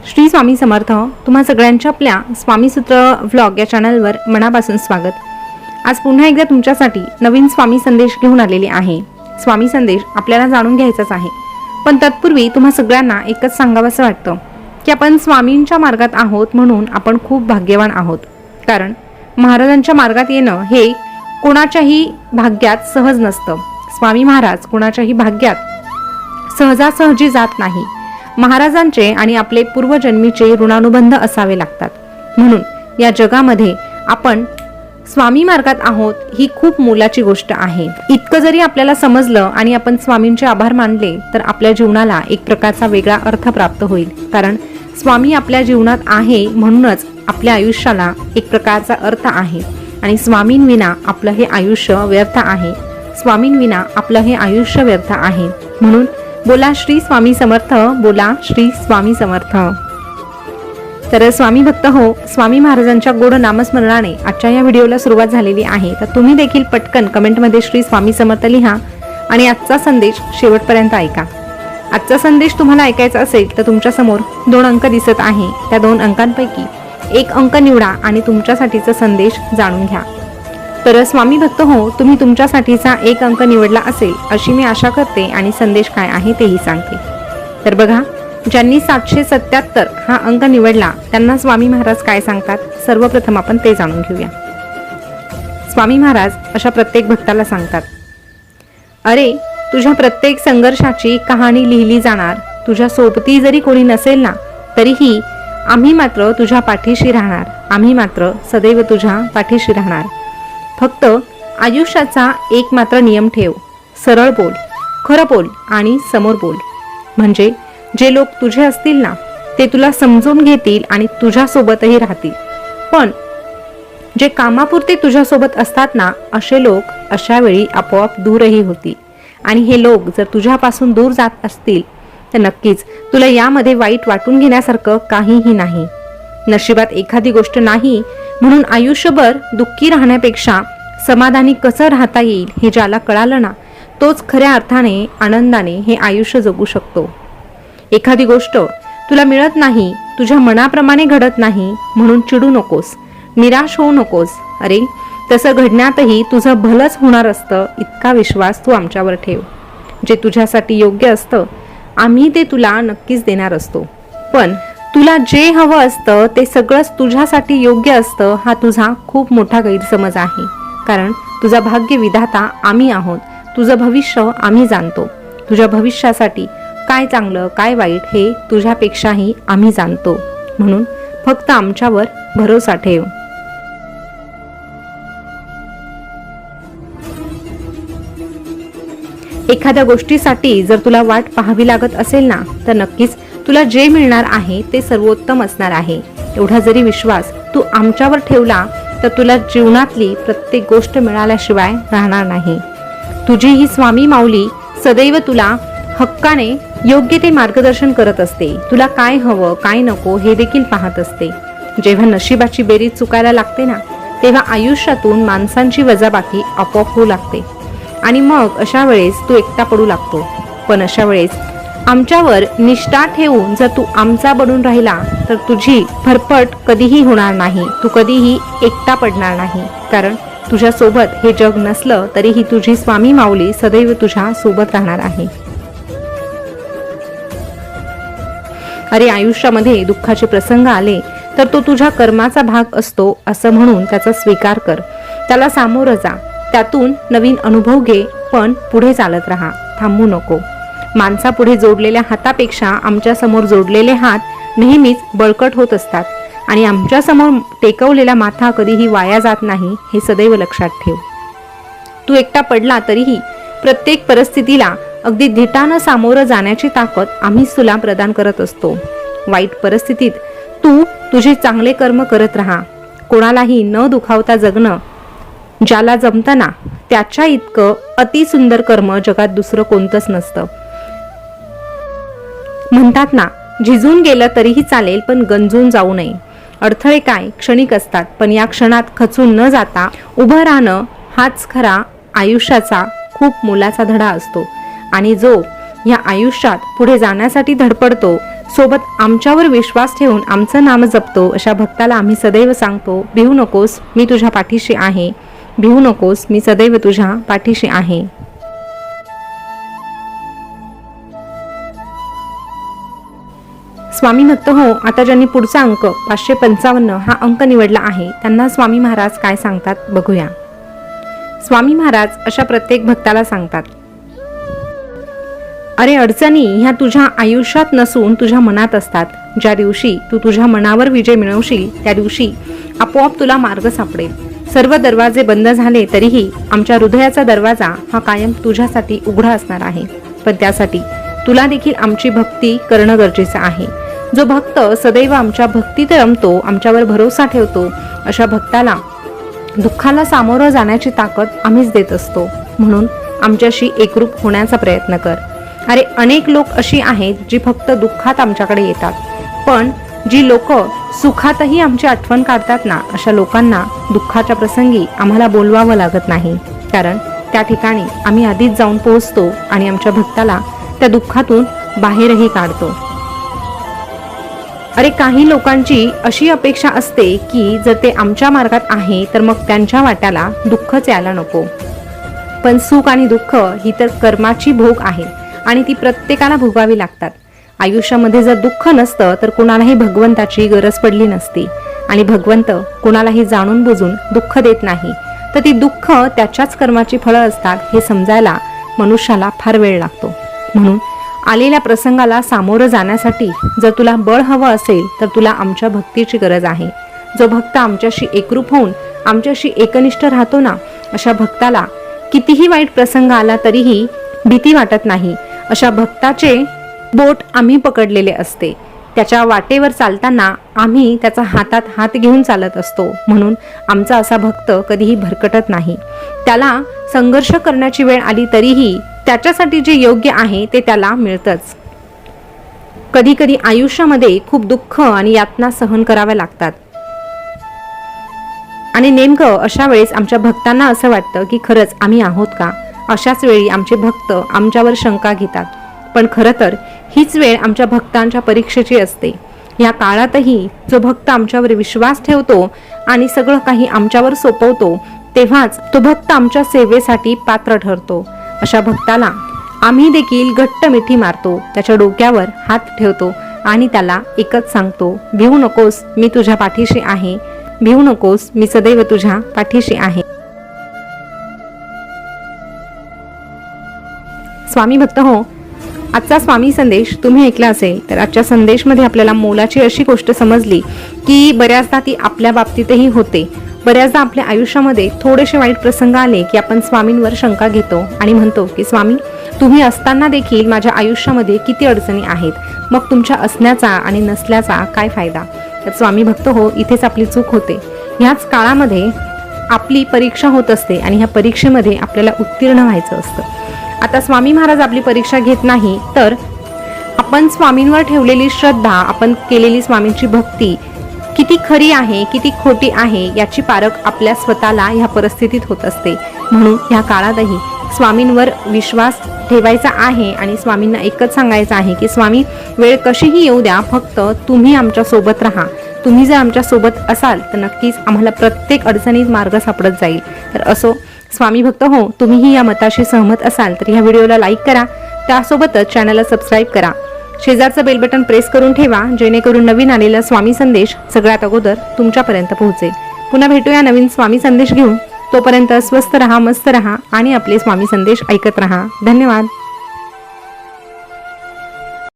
श्री स्वामी समर्थ. तुम्हा सगळ्यांच्या आपल्या स्वामी सूत्र व्लॉग या चॅनलवर मनापासून स्वागत. आज पुन्हा एकदा तुमच्यासाठी नवीन स्वामी संदेश घेऊन आलेले आहे. स्वामी संदेश आपल्याला जाणून घ्यायचाच आहे, पण तत्पूर्वी तुम्हा सगळ्यांना एकच सांगावंसं वाटतं की आपण स्वामींच्या मार्गात आहोत म्हणून आपण खूप भाग्यवान आहोत. कारण महाराजांच्या मार्गात येणं हे कोणाच्याही भाग्यात सहज नसतं. स्वामी महाराज कोणाच्याही भाग्यात सहजासहजी जात नाही. महाराजांचे आणि आपले पूर्वजन्मीचे ऋणानुबंध असावे लागतात. म्हणून या जगामध्ये आपण स्वामी मार्गात आहोत ही खूप मोलाची गोष्ट आहे. इतकं जरी आपल्याला समजलं आणि आपण स्वामींचे आभार मानले तर आपल्या जीवनाला एक प्रकारचा वेगळा अर्थ प्राप्त होईल. कारण स्वामी आपल्या जीवनात आहे म्हणूनच आपल्या आयुष्याला एक प्रकारचा अर्थ आहे. आणि स्वामींविना आपलं हे आयुष्य व्यर्थ आहे. स्वामींविना आपलं हे आयुष्य व्यर्थ आहे. म्हणून बोला श्री स्वामी समर्थ, बोला श्री स्वामी समर्थ. तर स्वामी भक्त हो, स्वामी महाराजांच्या गोड नामस्मरणाने आजच्या या व्हिडिओला सुरुवात झालेली आहे. तर तुम्ही देखील पटकन कमेंटमध्ये श्री स्वामी समर्थ लिहा आणि आजचा संदेश शेवटपर्यंत ऐका. आजचा संदेश तुम्हाला ऐकायचा असेल तर तुमच्या समोर 2 अंक दिसत आहे. त्या 2 अंकांपैकी एक अंक निवडा आणि तुमच्यासाठीचा संदेश जाणून घ्या. तर स्वामी भक्त हो, तुम्ही तुमच्यासाठीचा एक अंक निवडला असेल अशी मी आशा करते आणि संदेश काय आहे तेही सांगते. तर बघा, ज्यांनी 777 हा अंक निवडला त्यांना स्वामी महाराज काय सांगतात सर्वप्रथम आपण ते जाणून घेऊया. स्वामी महाराज अशा प्रत्येक भक्ताला सांगतात, अरे तुझ्या प्रत्येक संघर्षाची कहाणी लिहिली जाणार. तुझ्या सोबती जरी कोणी नसेल ना तरीही आम्ही मात्र तुझ्या पाठीशी राहणार. आम्ही मात्र सदैव तुझ्या पाठीशी राहणार. फक्त आयुष्याचा एक मात्र नियम ठेव. सरळ बोल, खरं बोल आणि समोर बोल. म्हणजे जे लोक तुझे असतील ना ते तुला समजून घेतील आणि तुझ्यासोबतही राहतील. पण जे कामापुरते तुझ्यासोबत असतात ना असे लोक अशा वेळी आपोआप दूरही होतील. आणि हे लोक जर तुझ्यापासून दूर जात असतील तर नक्कीच तुला यामध्ये वाईट वाटून घेण्यासारखं काहीही नाही. नशिबात एखादी गोष्ट नाही म्हणून आयुष्यभर दुःखी राहण्यापेक्षा समाधानी कसं राहता येईल हे ज्याला कळालं ना तोच खऱ्या अर्थाने आनंदाने हे आयुष्य जगू शकतो. एखादी गोष्ट तुला मिळत नाही, तुझ्या मनाप्रमाणे घडत नाही म्हणून चिडू नकोस, निराश होऊ नकोस. अरे तसं घडण्यातही तुझं भलंच होणार असतं इतका विश्वास तू आमच्यावर ठेव. जे तुझ्यासाठी योग्य असतं आम्ही ते तुला नक्कीच देणार असतो. पण तुला जे हवं असतं ते सगळंच तुझ्यासाठी योग्य असतं हा तुझा खूप मोठा गैरसमज आहे. कारण तुझा भाग्य विधाता आम्ही आहोत. तुझं भविष्य आम्ही जाणतो. तुझ्या भविष्यासाठी काय चांगलं काय वाईट हे तुझ्यापेक्षाही आम्ही जाणतो. म्हणून फक्त आमच्यावर भरोसा ठेव. एखाद्या गोष्टीसाठी जर तुला वाट पाहावी लागत असेल ना तर नक्कीच तुला जे मिळणार आहे ते सर्वोत्तम असणार आहे. एवढा जरी विश्वास तू आमच्यावर ठेवला तर तुला जीवनातली प्रत्येक गोष्ट मिळाल्याशिवाय राहणार नाही. तुझी ही स्वामी माऊली सदैव तुला हक्काने योग्य ते मार्गदर्शन करत असते. तुला काय हवं काय नको हे देखील पाहत असते. जेव्हा नशिबाची बेरीज चुकायला लागते ना तेव्हा आयुष्यातून माणसांची वजाबाकी आपोआप होऊ लागते आणि मग अशा वेळेस तू एकटा पडू लागतो. पण अशा वेळेस आमच्यावर निष्ठा ठेवून जर तू आमचा बनून राहिला तर तुझी फरफट कधीही होणार नाही. तू कधीही एकटा पडणार नाही. कारण तुझ्या सोबत हे जग नसलं तरीही तुझी स्वामी माऊली सदैव तुझ्या सोबत राहणार आहे. अरे आयुष्यामध्ये दुःखाचे प्रसंग आले तर तो तुझ्या कर्माचा भाग असतो असं म्हणून त्याचा स्वीकार कर. त्याला सामोरं जा. त्यातून नवीन अनुभव घे. पण पुढे चालत राहा, थांबू नको. माणसापुढे जोडलेल्या हातापेक्षा आमच्या समोर जोडलेले हात नेहमीच बळकट होत असतात आणि आमच्या समोर टेकवलेला माथा कधीही वाया जात नाही हे सदैव लक्षात ठेव. तू एकटा पडला तरीही प्रत्येक परिस्थितीला अगदी धिटानं सामोरं जाण्याची ताकद आम्हीच तुला प्रदान करत असतो. वाईट परिस्थितीत तू तुझे चांगले कर्म करत राहा. कोणालाही न दुखावता जगणं ज्याला जमतं ना त्याच्या इतकं अतिसुंदर कर्म जगात दुसरं कोणतंच नसतं. म्हणतात ना झिजून गेलं तरीही चालेल पण गंजून जाऊ नये. अडथळे काय क्षणिक असतात पण या क्षणात खचून न जाता उभं राहणं हाच खरा आयुष्याचा खूप मोलाचा धडा असतो. आणि जो या आयुष्यात पुढे जाण्यासाठी धडपडतो सोबत आमच्यावर विश्वास ठेवून आमचं नाम जपतो अशा भक्ताला आम्ही सदैव सांगतो, भिवू नकोस, मी तुझ्या पाठीशी आहे. भिवू नकोस, मी सदैव तुझ्या पाठीशी आहे. स्वामी भक्त हो, आता ज्यांनी पुढचा अंक 555 हा अंक निवडला आहे त्यांना स्वामी महाराज काय सांगतात बघूया. स्वामी महाराज अशा प्रत्येक भक्ताला सांगतात, अरे अडचणी ह्या तुझ्या आयुष्यात नसून तुझ्या मनात असतात. ज्या दिवशी तू तुझ्या मनावर विजय मिळवशील त्या दिवशी आपोआप तुला मार्ग सापडेल. सर्व दरवाजे बंद झाले तरीही आमच्या हृदयाचा दरवाजा हा कायम तुझ्यासाठी उघडा असणार आहे. पण त्यासाठी तुला देखील आमची भक्ती करणं गरजेचं आहे. जो भक्त सदैव आमच्या भक्तीत रमतो, आमच्यावर भरोसा ठेवतो, अशा भक्ताला दुःखाला सामोरं जाण्याची ताकद आम्हीच देत असतो. म्हणून आमच्याशी एकरूप होण्याचा प्रयत्न कर. अरे अनेक लोक अशी आहेत जी फक्त दुःखात आमच्याकडे येतात, पण जी लोक सुखातही आमची आठवण काढतात ना, अशा लोकांना दुःखाच्या प्रसंगी आम्हाला बोलवावं लागत नाही. कारण त्या ठिकाणी आम्ही आधीच जाऊन पोहोचतो आणि आमच्या भक्ताला त्या दुःखातून बाहेरही काढतो. अरे काही लोकांची अशी अपेक्षा असते की जर ते आमच्या मार्गात आहे तर मग त्यांच्या वाट्याला दुःखच यायला नको. पण सुख आणि दुःख ही तर कर्माची भोग आहे आणि ती प्रत्येकाला भोगावी लागतात. आयुष्यामध्ये जर दुःख नसतं तर कुणालाही भगवंताची गरज पडली नसती. आणि भगवंत कुणालाही जाणून बुजून दुःख देत नाही, तर ती दुःख त्याच्याच कर्माची फळं असतात हे समजायला मनुष्याला फार वेळ लागतो. म्हणून आलेल्या प्रसंगाला सामोरं जाण्यासाठी जर तुला बळ हवं असेल तर तुला आमच्या भक्तीची गरज आहे. जो भक्त आमच्याशी एकरूप होऊन आमच्याशी एकनिष्ठ राहतो ना, अशा भक्ताला कितीही वाईट प्रसंग आला तरीही भीती वाटत नाही. अशा भक्ताचे बोट आम्ही पकडलेले असते. त्याच्या वाटेवर चालताना आम्ही त्याचा हातात हात घेऊन चालत असतो. म्हणून आमचा असा भक्त कधीही भरकटत नाही. त्याला संघर्ष करण्याची वेळ आली तरीही त्याच्यासाठी जे योग्य आहे ते त्याला मिळतंच. कधी कधी आयुष्यामध्ये खूप दुःख आणि यातना सहन कराव्या लागतात आणि नेमकं अशा वेळेस आमच्या भक्तांना असं वाटतं की खरंच आम्ही आहोत का. अशाच वेळी आमचे भक्त आमच्यावर शंका घेतात. पण खरं तर हीच वेळ आमच्या भक्तांच्या परीक्षेची असते. या काळातही जो भक्त आमच्यावर विश्वास ठेवतो आणि सगळं काही आमच्यावर सोपवतो, तेव्हाच तो भक्त आमच्या सेवेसाठी पात्र ठरतो. अशा भक्ताला आम्ही देखील घट्ट मिठी मारतो, त्याच्या डोक्यावर हात ठेवतो आणि त्याला एकच सांगतो, भिवू नकोस, मी तुझ्या पाठीशी आहे. भिवू नकोस, मी सदैव तुझ्या पाठीशी आहे. स्वामी भक्त हो, आजचा स्वामी संदेश तुम्ही ऐकला असेल तर आजच्या संदेशमध्ये आपल्याला मोलाची अशी गोष्ट समजली की बऱ्याचदा ती आपल्या बाबतीतही होते. बऱ्याचदा आपल्या आयुष्यामध्ये थोडेसे वाईट प्रसंग आले की आपण स्वामींवर शंका घेतो आणि म्हणतो की स्वामी, तुम्ही असताना देखील माझ्या आयुष्यामध्ये किती अडचणी आहेत, मग तुमच्या असण्याचा आणि नसल्याचा काय फायदा. तर स्वामी भक्त हो, इथेच आपली चूक होते. ह्याच काळामध्ये आपली परीक्षा होत असते आणि ह्या परीक्षेमध्ये आपल्याला उत्तीर्ण व्हायचं असतं. आता स्वामी महाराज आपली परीक्षा घेत नाही, तर आपण स्वामींवर ठेवलेली श्रद्धा, आपण केलेली स्वामींची भक्ती किती खरी आहे किती खोटी आहे याची पारख आपल्या स्वतःला ह्या परिस्थितीत होत असते. म्हणून ह्या काळातही स्वामींवर विश्वास ठेवायचा आहे आणि स्वामींना एकच सांगायचं आहे की स्वामी, वेळ कशीही येऊ द्या, फक्त तुम्ही आमच्या सोबत राहा. तुम्ही जर आमच्या सोबत असाल तर नक्कीच आम्हाला प्रत्येक अडचणीत मार्ग सापडत जाईल. तर असो स्वामी भक्त हो, तुम्हीही या मताशी सहमत असाल तर ह्या व्हिडिओला लाईक करा, त्यासोबतच चॅनलला सबस्क्राईब करा. शेजारचं बेल बटन प्रेस करून ठेवा, जेणेकरून नवीन आलेला स्वामी संदेश सगळ्यात अगोदर तुमच्यापर्यंत पोहोचेल. पुन्हा भेटूया नवीन स्वामी संदेश घेऊन. तोपर्यंत स्वस्थ रहा, मस्त रहा आणि आपले स्वामी संदेश ऐकत रहा. धन्यवाद.